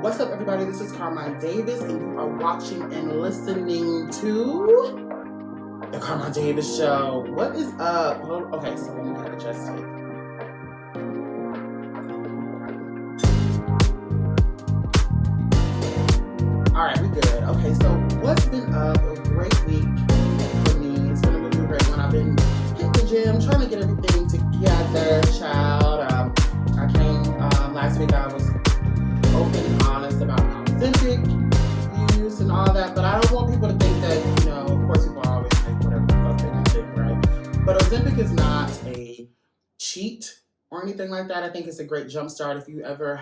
What's up, everybody? This is Carmine Davis, and you are watching and listening to The Carmine Davis Show. What is up? Okay, so let me get adjusted. All right, we good. Okay, so what's been up? A great week for me. It's been a really great one. I've been hitting the gym, trying to get everything together, child. I came last week. I was open and honest about authentic use and all that, but I don't want people to think that, of course people always think whatever the fuck they can think, right? But Ozempic is not a cheat or anything like that. I think it's a great jumpstart if you ever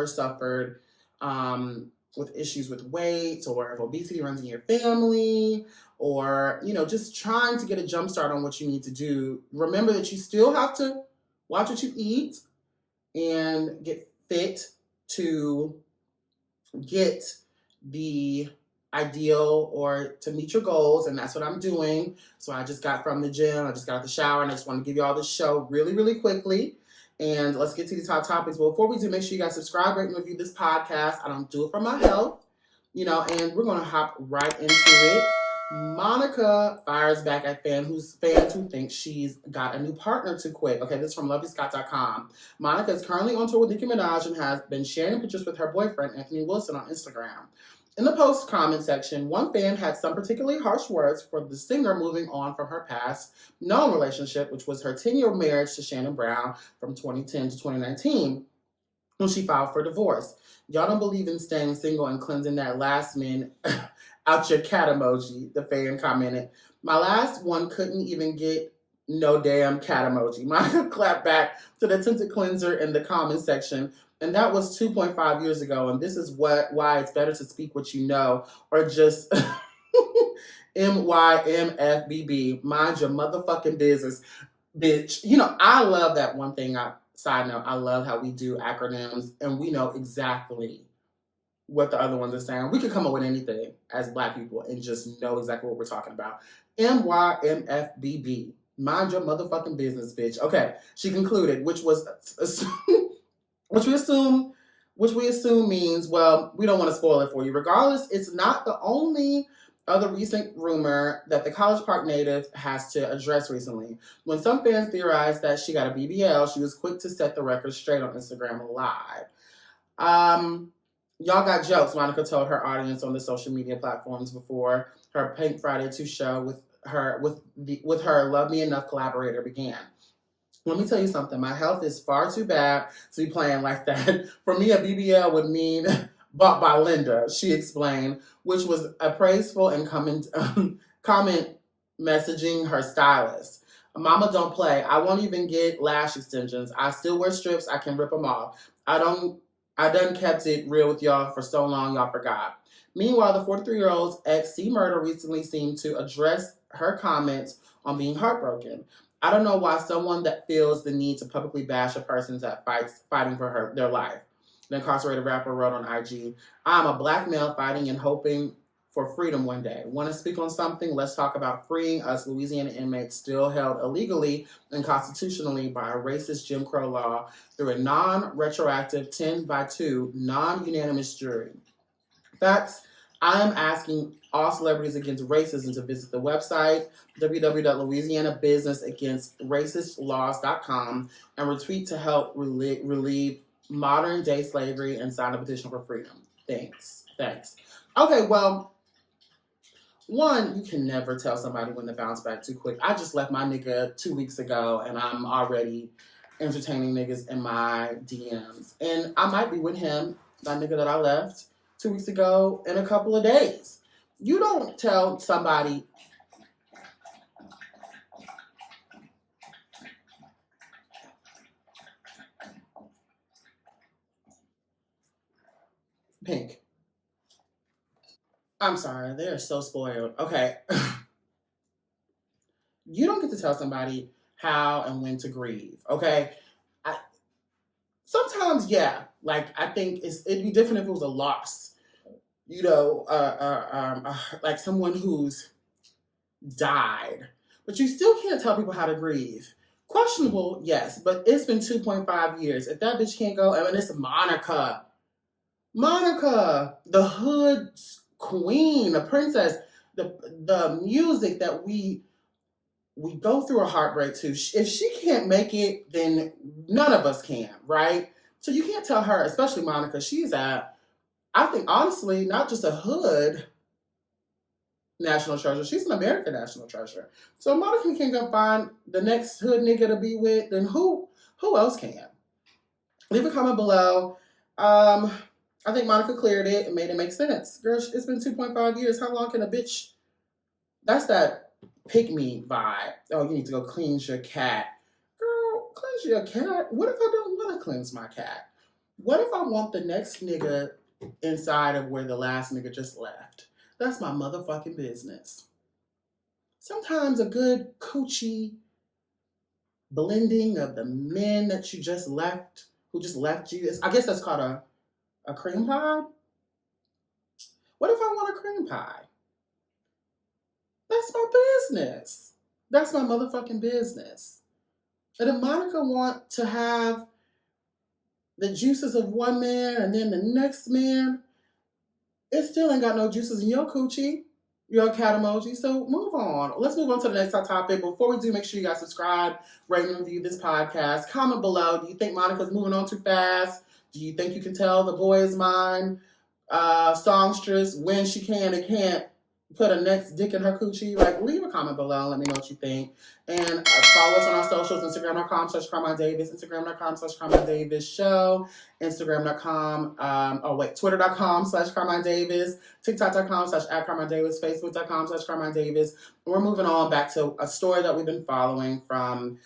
suffered with issues with weight, or if obesity runs in your family, or, just trying to get a jumpstart on what you need to do. Remember that you still have to watch what you eat and get fit to get the ideal or to meet your goals, and that's what I'm doing. So I just got from the gym, I just got out the shower, and I just want to give you all this show really, really quickly. And let's get to the top topics. But before we do, make sure you guys subscribe, rate, and review this podcast. I don't do it for my health, and we're going to hop right into it. Monica fires back at fans who think she's got a new partner to quit. Okay, this is from loveyscott.com. Monica is currently on tour with Nicki Minaj and has been sharing pictures with her boyfriend, Anthony Wilson, on Instagram. In the post comment section, one fan had some particularly harsh words for the singer moving on from her past known relationship, which was her 10-year marriage to Shannon Brown from 2010 to 2019, when she filed for divorce. Y'all don't believe in staying single and cleansing that last man out your cat emoji, the fan commented. My last one couldn't even get no damn cat emoji. Monica clapped back to the tinted cleanser in the comment section, and that was 2.5 years ago, and this is why it's better to speak what you know, or just MYMFBB, mind your motherfucking business, bitch. I love that one thing. Side note, I love how we do acronyms, and we know exactly what the other ones are saying. We could come up with anything as Black people and just know exactly what we're talking about. MYMFBB. Mind your motherfucking business, bitch. Okay, she concluded, which we assume means, well, we don't want to spoil it for you. Regardless, it's not the only other recent rumor that the College Park native has to address recently. When some fans theorized that she got a BBL, she was quick to set the record straight on Instagram Live. Y'all got jokes, Monica told her audience on the social media platforms before her Pink Friday 2 show with her Love Me Enough collaborator began. Let me tell you something. My health is far too bad to be playing like that. For me, a BBL would mean bought by Linda, she explained, which was a praiseful and comment messaging her stylist. Mama, don't play. I won't even get lash extensions. I still wear strips. I can rip them off. I done kept it real with y'all for so long, y'all forgot. Meanwhile, the 43-year-old's ex, C. Murder, recently seemed to address her comments on being heartbroken. I don't know why someone that feels the need to publicly bash a person that fighting for their life. The incarcerated rapper wrote on IG, I'm a Black male fighting and hoping for freedom one day. Want to speak on something? Let's talk about freeing us Louisiana inmates still held illegally and constitutionally by a racist Jim Crow law through a non-retroactive 10-2 non-unanimous jury. Facts. I am asking all celebrities against racism to visit the website www.louisianabusinessagainstracistlawss.com and retweet to help relieve modern-day slavery and sign a petition for freedom. Thanks. Okay, well, one, you can never tell somebody when to bounce back too quick. I just left my nigga 2 weeks ago, and I'm already entertaining niggas in my DMs. And I might be with him, that nigga that I left 2 weeks ago, in a couple of days. You don't tell somebody, Pink. I'm sorry, they are so spoiled. Okay. You don't get to tell somebody how and when to grieve, okay? Sometimes, yeah, like, I think it'd be different if it was a loss. Like someone who's died. But you still can't tell people how to grieve. Questionable, yes, but it's been 2.5 years. If that bitch can't go, I mean, it's Monica. Monica, the hood queen, the princess, the music that we go through a heartbreak to. If she can't make it, then none of us can, right? So you can't tell her, especially Monica, she's at, I think honestly, not just a hood national treasure, she's an American national treasure. So if Monica can go find the next hood nigga to be with, then who else can? Leave a comment below. I think Monica cleared it and made it make sense. Girl, it's been 2.5 years. How long can a bitch? That's that pick me vibe. Oh, you need to go cleanse your cat. Girl, cleanse your cat? What if I don't want to cleanse my cat? What if I want the next nigga inside of where the last nigga just left? That's my motherfucking business. Sometimes a good coochie blending of the men that you just left, who just left you. I guess that's called a cream pie. What if I want a cream pie? That's my business. That's my motherfucking business. And if Monica want to have the juices of one man and then the next man, it still ain't got no juices in your coochie, your cat emoji. So move on. Let's move on to the next topic. Before we do, make sure you guys subscribe, rate and review this podcast. Comment below. Do you think Monica's moving on too fast? Do you think you can tell the boy's mind, songstress, when she can and can't put a next dick in her coochie? Like, leave a comment below and let me know what you think. And follow us on our socials, Instagram.com/Carmine Davis, Instagram.com/Carmine Davis Show, Instagram.com, Twitter.com/Carmine Davis, TikTok.com/@Carmine Davis, Facebook.com/Carmine Davis. We're moving on back to a story that we've been following from,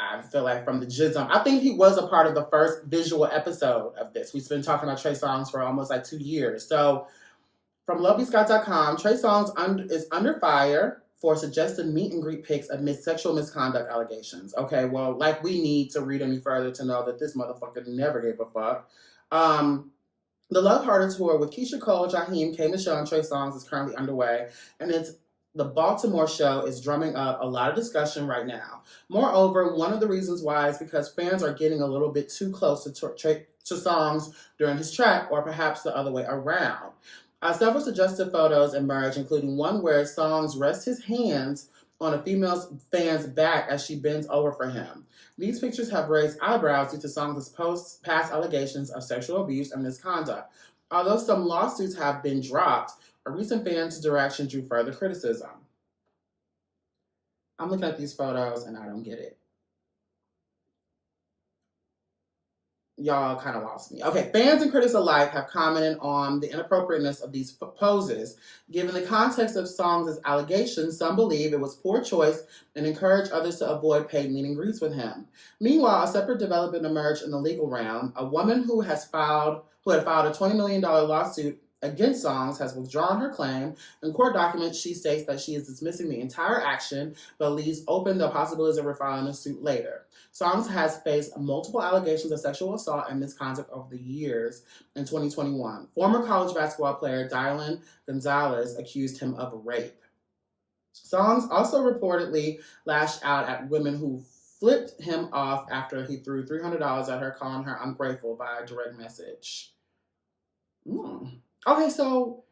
I feel like, from the Jism. I think he was a part of the first visual episode of this. We've been talking about Trey Songz for almost like 2 years. So from LoveBeScott.com, Trey Songz is under fire for suggested meet and greet pics amidst sexual misconduct allegations. Okay, well, like we need to read any further to know that this motherfucker never gave a fuck. The Love Harder tour with Keisha Cole, Jaheim, K. Michelle, and Trey Songz is currently underway, and the Baltimore show is drumming up a lot of discussion right now. Moreover, one of the reasons why is because fans are getting a little bit too close to Songz during his track, or perhaps the other way around. Several suggested photos emerge, including one where Songz rests his hands on a female fan's back as she bends over for him. These pictures have raised eyebrows due to Songz' past allegations of sexual abuse and misconduct. Although some lawsuits have been dropped, a recent fan's direction drew further criticism. I'm looking at these photos and I don't get it. Y'all kind of lost me. Okay, fans and critics alike have commented on the inappropriateness of these poses. Given the context of Songz' allegations, some believe it was poor choice and encourage others to avoid paid meet and greets with him. Meanwhile, a separate development emerged in the legal realm. A woman who had filed a $20 million lawsuit against Songz has withdrawn her claim. In court documents, she states that she is dismissing the entire action, but leaves open the possibilities of refiling a suit later. Songz has faced multiple allegations of sexual assault and misconduct over the years. In 2021, former college basketball player Dylan Gonzalez accused him of rape. Songz also reportedly lashed out at women who flipped him off after he threw $300 at her, calling her ungrateful via direct message. Okay, so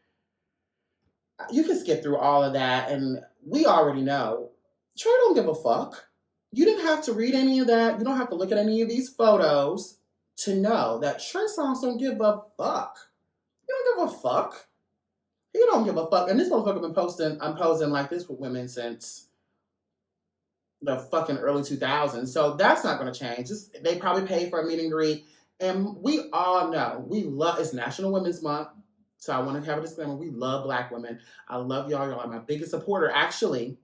you can skip through all of that, and we already know Trey don't give a fuck. You didn't have to read any of that. You don't have to look at any of these photos to know that Trey Songz don't give a fuck. He don't give a fuck. He don't give a fuck. And this motherfucker been posing like this with women since the fucking early 2000s. So that's not going to change. They probably pay for a meet and greet. And we all know, it's National Women's Month. So I want to have a disclaimer. We love Black women. I love y'all. Y'all are my biggest supporter. Actually,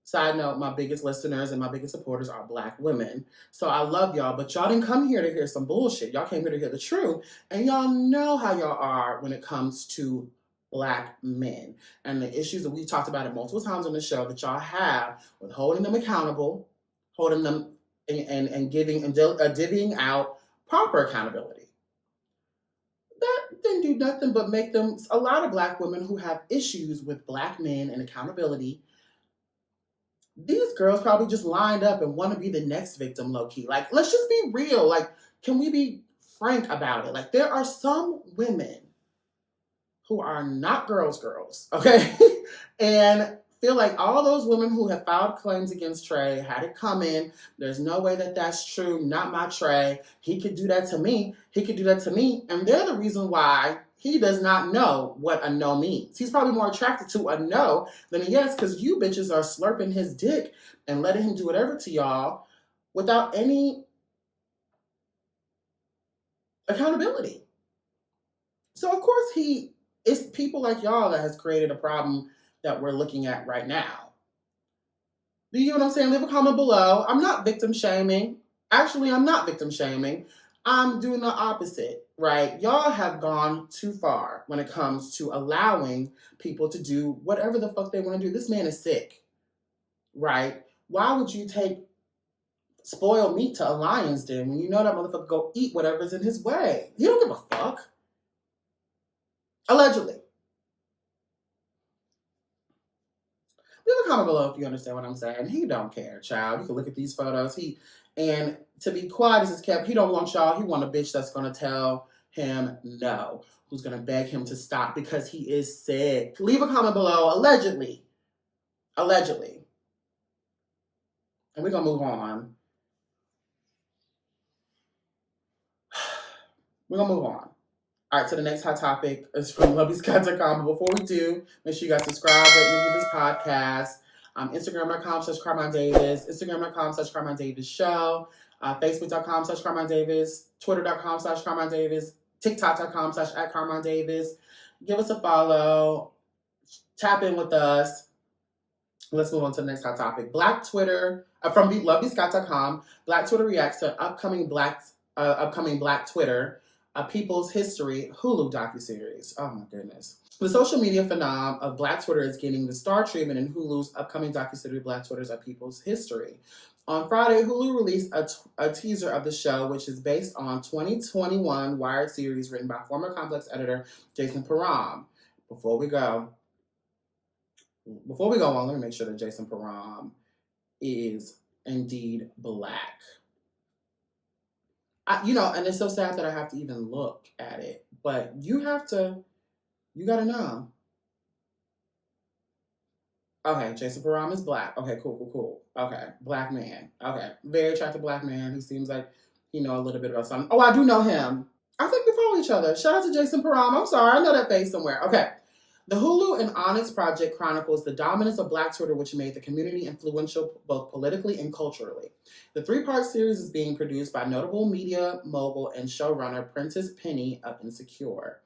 side note, my biggest listeners and my biggest supporters are Black women. So I love y'all, but y'all didn't come here to hear some bullshit. Y'all came here to hear the truth. And y'all know how y'all are when it comes to Black men and the issues that we talked about it multiple times on the show that y'all have with holding them accountable, holding them and giving and divvying out proper accountability. That didn't do nothing but make them, a lot of Black women who have issues with Black men and accountability, these girls probably just lined up and want to be the next victim, low-key. Like, let's just be real. Like, can we be frank about it. Like, there are some women who are not girls, okay? And feel like all those women who have filed claims against Trey had it coming. There's no way that that's true. Not my Trey. He could do that to me. He could do that to me. And they're the reason why he does not know what a no means. He's probably more attracted to a no than a yes, because you bitches are slurping his dick and letting him do whatever to y'all without any accountability. So, of course, it's people like y'all that has created a problem that we're looking at right now. Do you know what I'm saying? Leave a comment below. I'm not victim shaming. Actually, I'm not victim shaming. I'm doing the opposite, right? Y'all have gone too far when it comes to allowing people to do whatever the fuck they want to do. This man is sick, right? Why would you take spoiled meat to a lion's den when you know that motherfucker go eat whatever's in his way? He don't give a fuck. Allegedly. Leave a comment below if you understand what I'm saying. He don't care, child. You can look at these photos. And to be quiet as is kept, he don't want y'all. He want a bitch that's going to tell him no, who's going to beg him to stop because he is sick. Leave a comment below. Allegedly. Allegedly. And we're going to move on. We're going to move on. All right, so the next hot topic is from loveyscott.com. But before we do, make sure you guys subscribe, rate, and review this podcast. Instagram.com/Carmine Davis, Instagram.com/Carmine Davis Show, Facebook.com/Carmine Davis, Twitter.com/Carmine Davis, TikTok.com/@Carmine Davis. Give us a follow. Tap in with us. Let's move on to the next hot topic. Black Twitter, from loveyscott.com, Black Twitter reacts to upcoming Black Twitter, A People's History Hulu docuseries. Oh my goodness. The social media phenomenon of Black Twitter is getting the star treatment in Hulu's upcoming docuseries Black Twitter's A People's History. On Friday, Hulu released a teaser of the show, which is based on 2021 Wired series written by former Complex editor Jason Parham. Before we go on, let me make sure that Jason Parham is indeed Black. And it's so sad that I have to even look at it, but you gotta know. Okay, Jason Parham is Black. Okay, cool. Okay, Black man. Okay, very attractive Black man. He seems like he know a little bit about something. Oh, I do know him. I think we follow each other. Shout out to Jason Parham. I'm sorry, I know that face somewhere. Okay. The Hulu and Onyx project chronicles the dominance of Black Twitter, which made the community influential both politically and culturally. The 3-part series is being produced by notable media mogul and showrunner Prentice Penny of Insecure.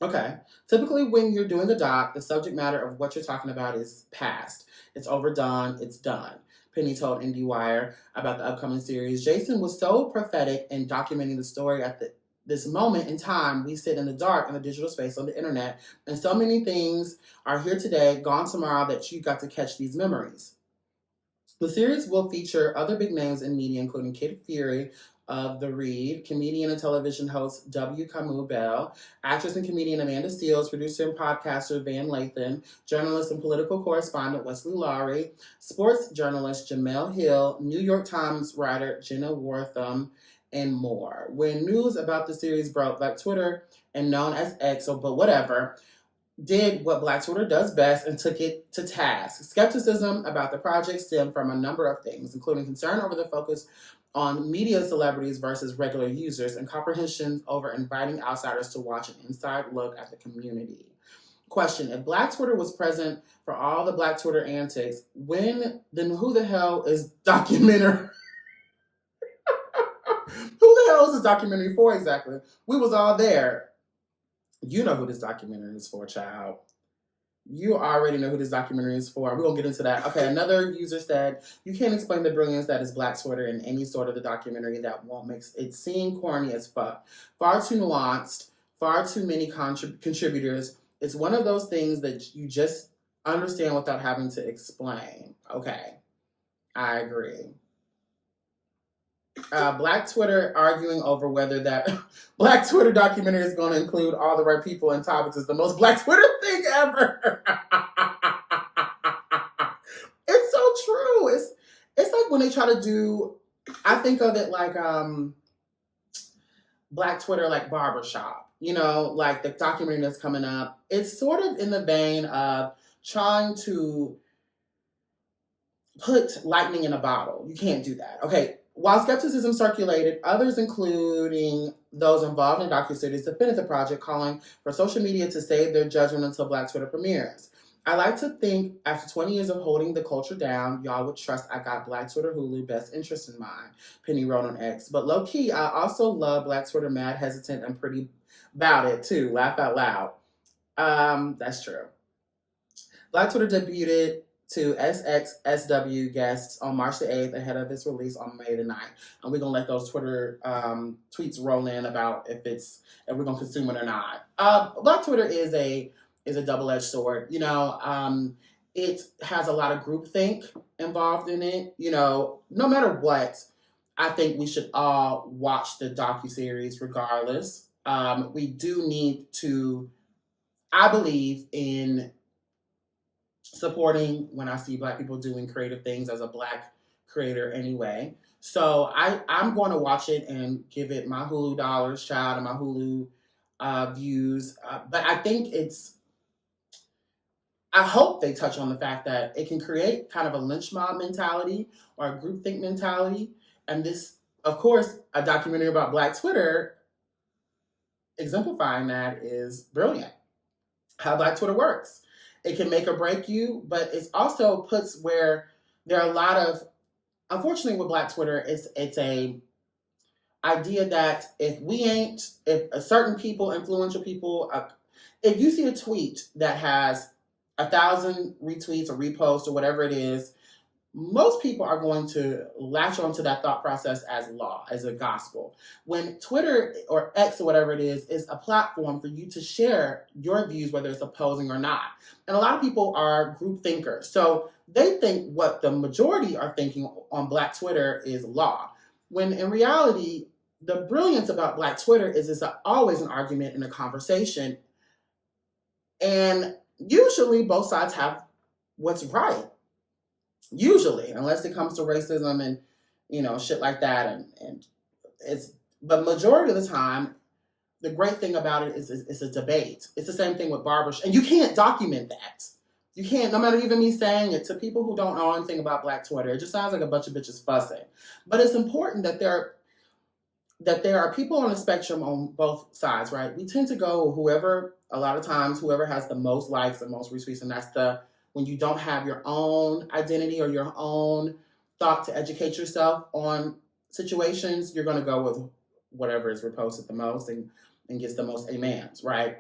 Okay, typically when you're doing a doc, the subject matter of what you're talking about is past. It's overdone, it's done. Penny told IndieWire about the upcoming series. Jason was so prophetic in documenting the story at this moment in time. We sit in the dark in the digital space on the internet, and so many things are here today, gone tomorrow, that you got to catch these memories. The series will feature other big names in media, including Kid Fury of The Read, comedian and television host W. Kamau Bell, actress and comedian Amanda Seales, producer and podcaster Van Lathan, journalist and political correspondent Wesley Laurie, sports journalist Jamel Hill, New York Times writer Jenna Wortham, and more. When news about the series broke, Black Twitter, and known as X, but whatever, did what Black Twitter does best and took it to task. Skepticism about the project stemmed from a number of things, including concern over the focus on media celebrities versus regular users, and comprehension over inviting outsiders to watch an inside look at the community. Question: if Black Twitter was present for all the Black Twitter antics, then who the hell is documentary? Who the hell is this documentary for exactly? We was all there. You know who this documentary is for, child. You already know who this documentary is for. We're going to get into that. Okay, another user said, you can't explain the brilliance that is Black Twitter in any sort of the documentary that won't make it seem corny as fuck. Far too nuanced, far too many contributors. It's one of those things that you just understand without having to explain. Okay, I agree. Black Twitter arguing over whether that Black Twitter documentary is going to include all the right people and topics is the most Black Twitter thing ever. It's so true. It's like when they try to do, I think of it like Black Twitter like barbershop, like the documentary that's coming up. It's sort of in the vein of trying to put lightning in a bottle. You can't do that. Okay, while skepticism circulated, others, including those involved in docuseries, defended the project, calling for social media to save their judgment until Black Twitter premieres. I like to think after 20 years of holding the culture down, y'all would trust I got Black Twitter Hulu best interest in mind, Penny wrote on X. But low-key, I also love Black Twitter mad, hesitant, and pretty about it, too. Laugh out loud. That's true. Black Twitter debuted to SXSW guests on March the 8th ahead of its release on May the 9th. And we're going to let those Twitter tweets roll in about if we're going to consume it or not. Black Twitter is a double-edged sword. It has a lot of groupthink involved in it. No matter what, I think we should all watch the docuseries regardless. We do need to, I believe in supporting when I see Black people doing creative things as a Black creator anyway. So I'm going to watch it and give it my Hulu dollars, child, and my Hulu views. But I think I hope they touch on the fact that it can create kind of a lynch mob mentality or a groupthink mentality. And this, of course, a documentary about Black Twitter exemplifying that is brilliant. How Black Twitter works. It can make or break you, but it also puts where there are a lot of, unfortunately with Black Twitter, it's a idea that if a certain people, influential people, if you see a tweet that has 1,000 retweets or reposts or whatever it is, most people are going to latch onto that thought process as law, as a gospel. When Twitter or X or whatever it is a platform for you to share your views, whether it's opposing or not. And a lot of people are group thinkers. So they think what the majority are thinking on Black Twitter is law. When in reality, the brilliance about Black Twitter is it's always an argument and a conversation. And usually both sides have what's right. Usually, unless it comes to racism and, shit like that. But majority of the time, the great thing about it is it's a debate. It's the same thing with barbershop. And you can't document that. You can't, no matter even me saying it to people who don't know anything about Black Twitter. It just sounds like a bunch of bitches fussing. But it's important that there are people on the spectrum on both sides, right? We tend to go a lot of times, whoever has the most likes and most retweets, and that's when you don't have your own identity or your own thought to educate yourself on situations, you're going to go with whatever is reposted the most and gets the most amens, right?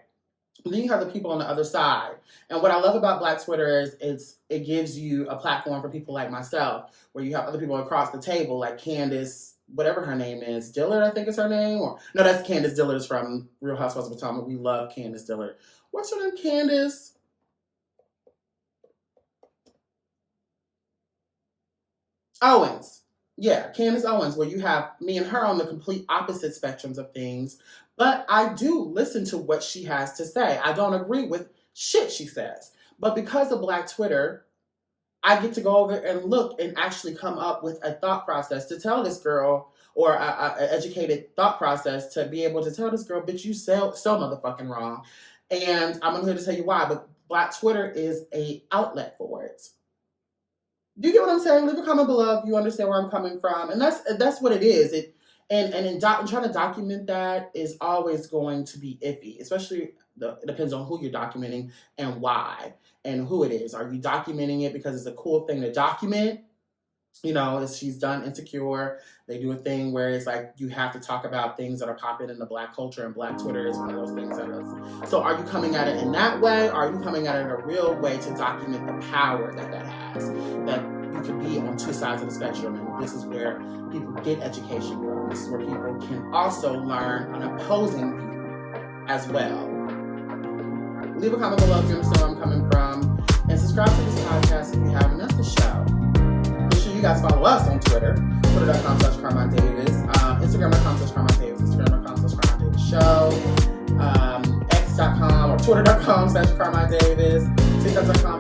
And then you have the people on the other side. And what I love about Black Twitter is it gives you a platform for people like myself, where you have other people across the table, like Candace, whatever her name is, Dillard, I think is her name. No, that's Candace Dillard is from Real Housewives of Potomac. We love Candace Dillard. What's her name? Candace? Owens. Yeah, Candace Owens, where you have me and her on the complete opposite spectrums of things. But I do listen to what she has to say. I don't agree with shit she says. But because of Black Twitter, I get to go over and look and actually come up with a thought process to tell this girl, or an educated thought process to be able to tell this girl, bitch, you so motherfucking wrong. And I'm here to tell you why. But Black Twitter is a outlet for it. Do you get what I'm saying? Leave a comment below if you understand where I'm coming from. And that's what it is. In trying to document that is always going to be iffy, especially it depends on who you're documenting and why and who it is. Are you documenting it because it's a cool thing to document? As she's done Insecure, they do a thing where it's like you have to talk about things that are popping in the Black culture, and Black Twitter is one of those things that is. So are you coming at it in that way, or are you coming at it in a real way to document the power that has? That you can be on two sides of the spectrum, and this is where people get education from. This is where people can also learn an opposing view as well. Leave a comment below if you understand where I'm coming from, and subscribe to this podcast if you haven't. That's the show. Make sure you guys follow us on Twitter, twitter.com/Carmine Davis, Instagram.com/Carmine Davis, Instagram.com/Carmine Davis Show, X.com or Twitter.com/Carmine Davis, TikTok.com